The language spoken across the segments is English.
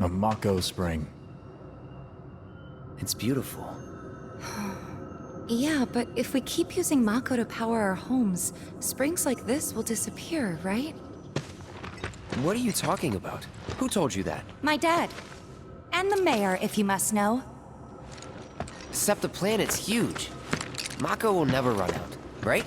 A Mako spring. It's beautiful. Yeah, but if we keep using Mako to power our homes, springs like this will disappear, right? What are you talking about? Who told you that? My dad. And the mayor, if you must know. Except the planet's huge. Mako will never run out, right?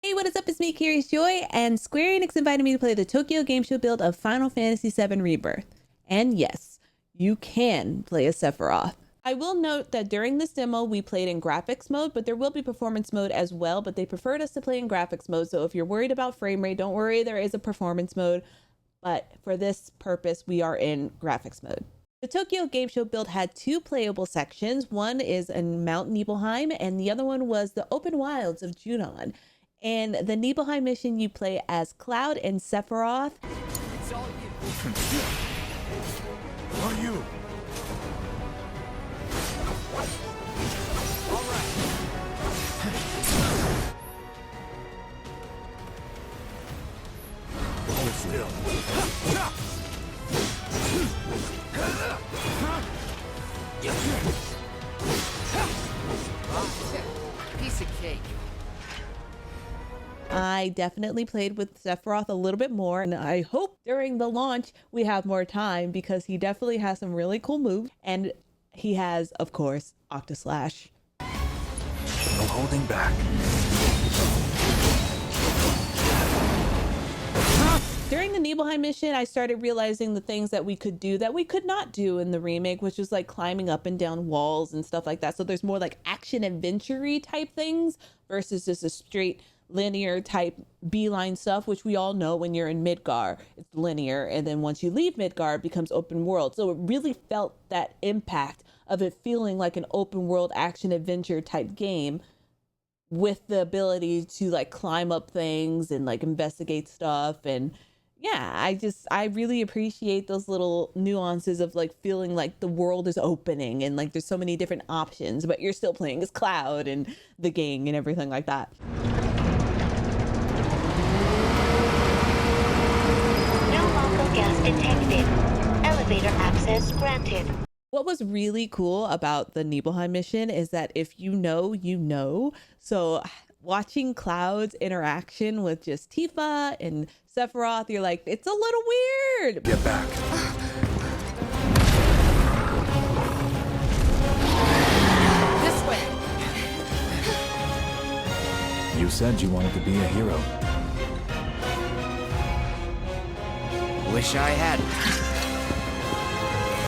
Hey, what is up? It's me, Curiousjoi, and Square Enix invited me to play the Tokyo Game Show build of Final Fantasy VII Rebirth. And yes, you can play as Sephiroth. I will note that during this demo, we played in graphics mode, but there will be performance mode as well, but they preferred us to play in graphics mode. So if you're worried about frame rate, don't worry, there is a performance mode. But for this purpose, we are in graphics mode. The Tokyo Game Show build had two playable sections. One is in Mount Nibelheim, and the other one was the open wilds of Junon. And the Nibelheim mission, you play as Cloud and Sephiroth. It's all you. Are you? All right. Hold still. Piece of cake. I definitely played with Sephiroth a little bit more, and I hope during the launch we have more time because he definitely has some really cool moves, and he has, of course, Octaslash. No holding back. During the Nibelheim mission, I started realizing the things that we could do that we could not do in the remake, which was like climbing up and down walls and stuff like that. So there's more like action adventure-y type things versus just a straight linear type beeline stuff, which we all know when you're in Midgar, it's linear. And then once you leave Midgar, it becomes open world. So it really felt that impact of it feeling like an open world action adventure type game with the ability to like climb up things and like investigate stuff. And yeah, I really appreciate those little nuances of like feeling like the world is opening and like there's so many different options, but you're still playing as Cloud and the gang and everything like that. No local gas detected. Elevator access granted. What was really cool about the Nibelheim mission is that if you know, you know. So watching Cloud's interaction with just Tifa and Sephiroth, you're like, it's a little weird. Get back. This way. You said you wanted to be a hero. Wish I hadn't.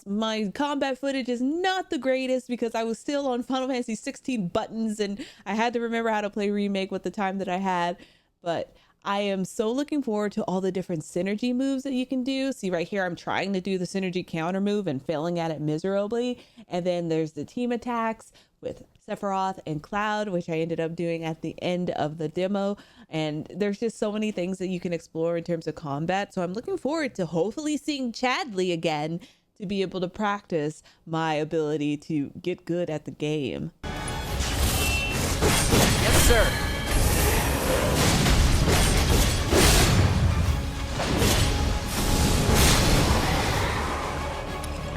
My combat footage is not the greatest because I was still on Final Fantasy 16 buttons and I had to remember how to play remake with the time that I had. But I am so looking forward to all the different synergy moves that you can do. See right here, I'm trying to do the synergy counter move and failing at it miserably. And then there's the team attacks with Sephiroth and Cloud, which I ended up doing at the end of the demo. And there's just so many things that you can explore in terms of combat. So I'm looking forward to hopefully seeing Chadley again to be able to practice my ability to get good at the game. Yes, sir.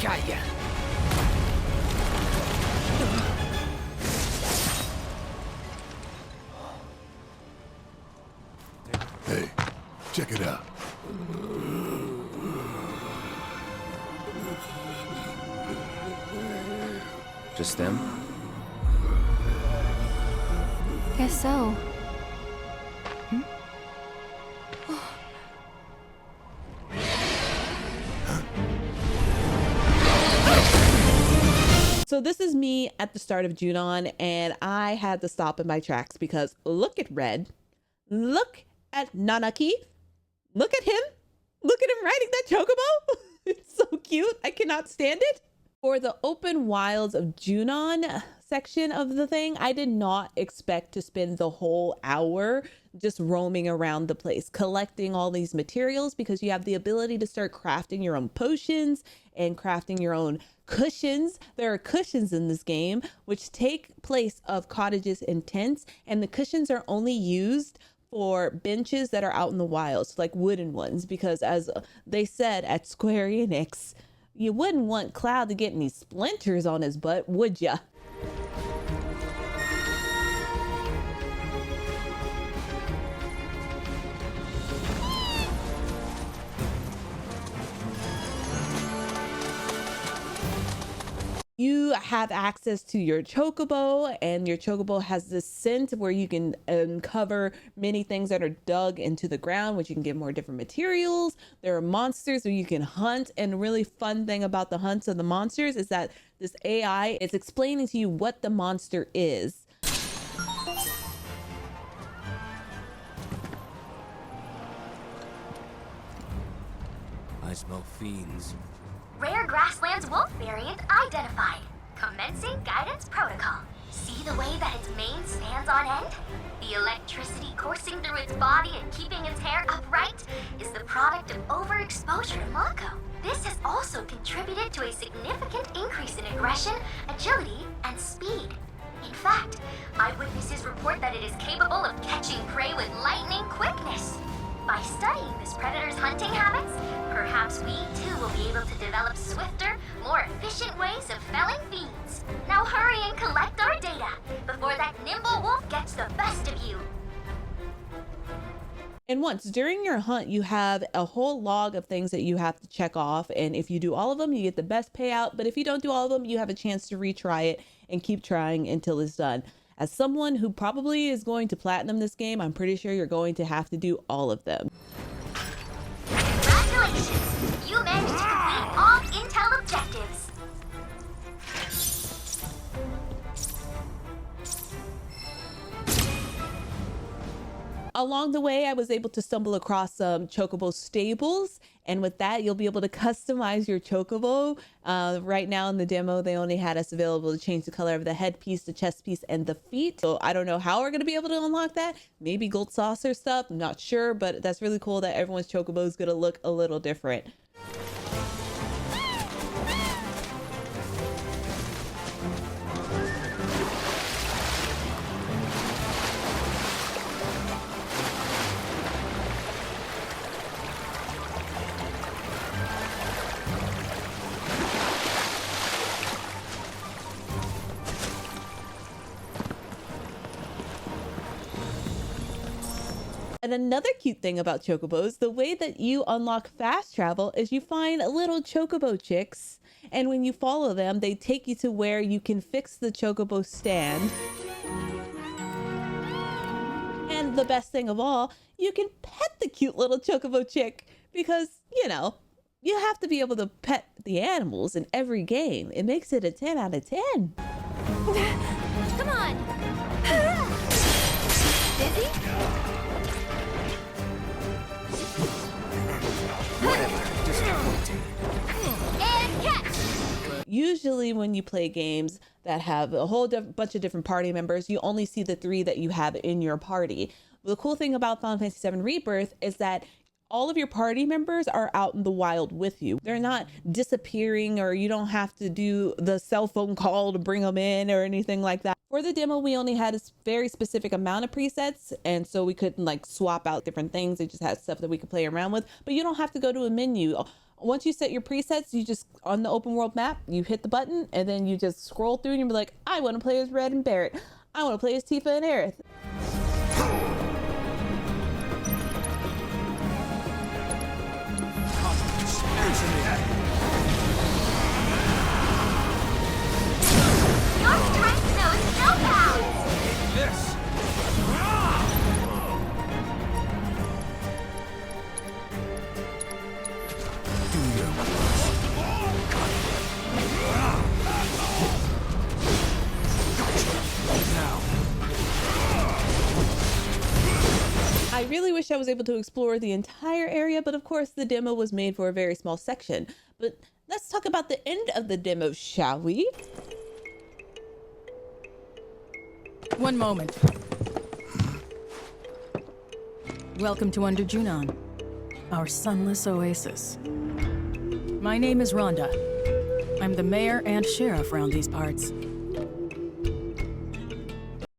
Got ya. Hey, check it out. Just them? Guess so. So this is me at the start of Junon, and I had to stop in my tracks because look at Red, look at Nanaki, look at him riding that chocobo. It's so cute. I cannot stand it. For the open wilds of Junon section of the thing, I did not expect to spend the whole hour just roaming around the place, collecting all these materials, because you have the ability to start crafting your own potions and crafting your own cushions. There are cushions in this game which take place of cottages and tents, and the cushions are only used for benches that are out in the wilds, like wooden ones, because as they said at Square Enix, You wouldn't want Cloud to get any splinters on his butt, would ya? You have access to your chocobo, and your chocobo has this scent where you can uncover many things that are dug into the ground, which you can get more different materials. There are monsters where you can hunt, and a really fun thing about the hunts of the monsters is that this AI is explaining to you what the monster is. I smell fiends. Rare grasslands wolf variant identified. Commencing guidance protocol. See the way that its mane stands on end? The electricity coursing through its body and keeping its hair upright is the product of overexposure to Mako. This has also contributed to a significant increase in aggression, agility, and speed. In fact, eyewitnesses report that it is capable of catching prey with lightning quickness. By studying this predator's hunting habits, perhaps we too will be able to develop swifter, more efficient ways of felling fiends. Now hurry and collect our data before that nimble wolf gets the best of you. And once during your hunt, you have a whole log of things that you have to check off. And if you do all of them, you get the best payout. But if you don't do all of them, you have a chance to retry it and keep trying until it's done. As someone who probably is going to platinum this game, I'm pretty sure you're going to have to do all of them. Congratulations! You managed to complete all intel objectives. Along the way, I was able to stumble across some chocobo stables, and with that, you'll be able to customize your chocobo. Right now in the demo, they only had us available to change the color of the headpiece, the chest piece, and the feet. So I don't know how we're going to be able to unlock that. Maybe gold saucer stuff, I'm not sure, but that's really cool that everyone's chocobo is going to look a little different. And another cute thing about chocobos, the way that you unlock fast travel is you find little chocobo chicks, and when you follow them, they take you to where you can fix the chocobo stand. And the best thing of all, you can pet the cute little chocobo chick because, you know, you have to be able to pet the animals in every game. It makes it a 10 out of 10. Come on! Busy? And catch! Usually when you play games that have a whole bunch of different party members, you only see the 3 that you have in your party. The cool thing about Final Fantasy VII Rebirth is that all of your party members are out in the wild with you. They're not disappearing, or you don't have to do the cell phone call to bring them in or anything like that. For the demo, we only had a very specific amount of presets, and so we couldn't like swap out different things. It just had stuff that we could play around with, but you don't have to go to a menu. Once you set your presets, you just, on the open world map, you hit the button and then you just scroll through and you'll be like, I want to play as Red and Barrett. I want to play as Tifa and Aerith. Your strength knows no bounds! This! I really wish I was able to explore the entire area, but of course the demo was made for a very small section. But let's talk about the end of the demo, shall we? One moment. Welcome to Under Junon, our sunless oasis. My name is Rhonda. I'm the mayor and sheriff around these parts.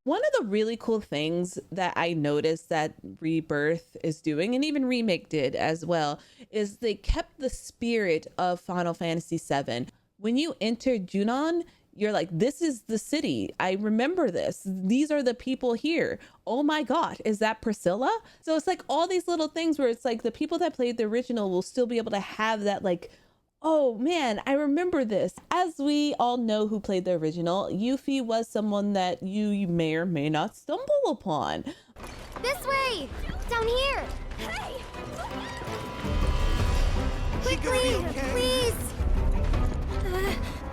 One of the really cool things that I noticed that Rebirth is doing, and even Remake did as well, is they kept the spirit of Final Fantasy VII. When you enter Junon, you're like, this is the city. I remember this. These are the people here. Oh my God, is that Priscilla? So it's like all these little things where it's like the people that played the original will still be able to have that like, oh man, I remember this. As we all know who played the original, Yuffie was someone that you may or may not stumble upon. This way! Down here! Hey! Quickly, please!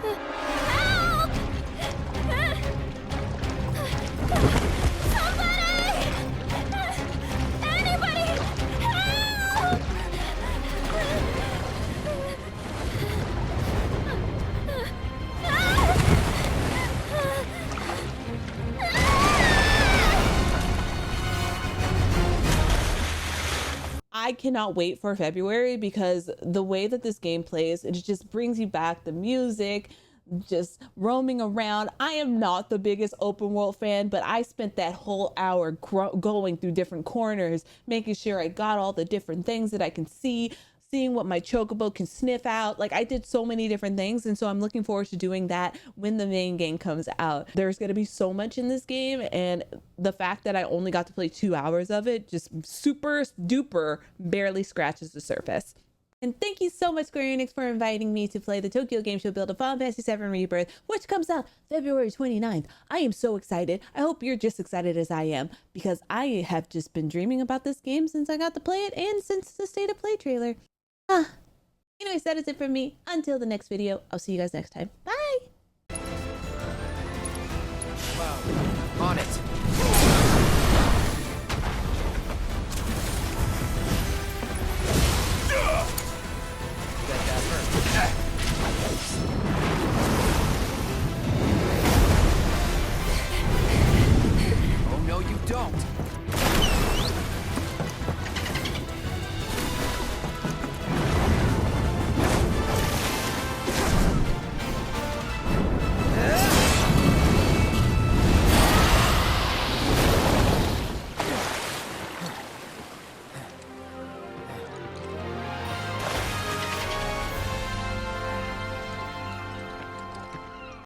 Help! Somebody! Anybody! Help! I cannot wait for February because the way that this game plays, it just brings you back the music, just roaming around. I am not the biggest open world fan, but I spent that whole hour going through different corners, making sure I got all the different things that I can see, seeing what my chocobo can sniff out. Like, I did so many different things, and so I'm looking forward to doing that when the main game comes out. There's going to be so much in this game, and the fact that I only got to play 2 hours of it just super duper barely scratches the surface. And thank you so much, Square Enix, for inviting me to play the Tokyo Game Show build of Final Fantasy VII Rebirth, which comes out February 29th. I am so excited. I hope you're just excited as I am, because I have just been dreaming about this game since I got to play it and since the State of Play trailer. Anyways, that is it from me. Until the next video, I'll see you guys next time. Bye! On it.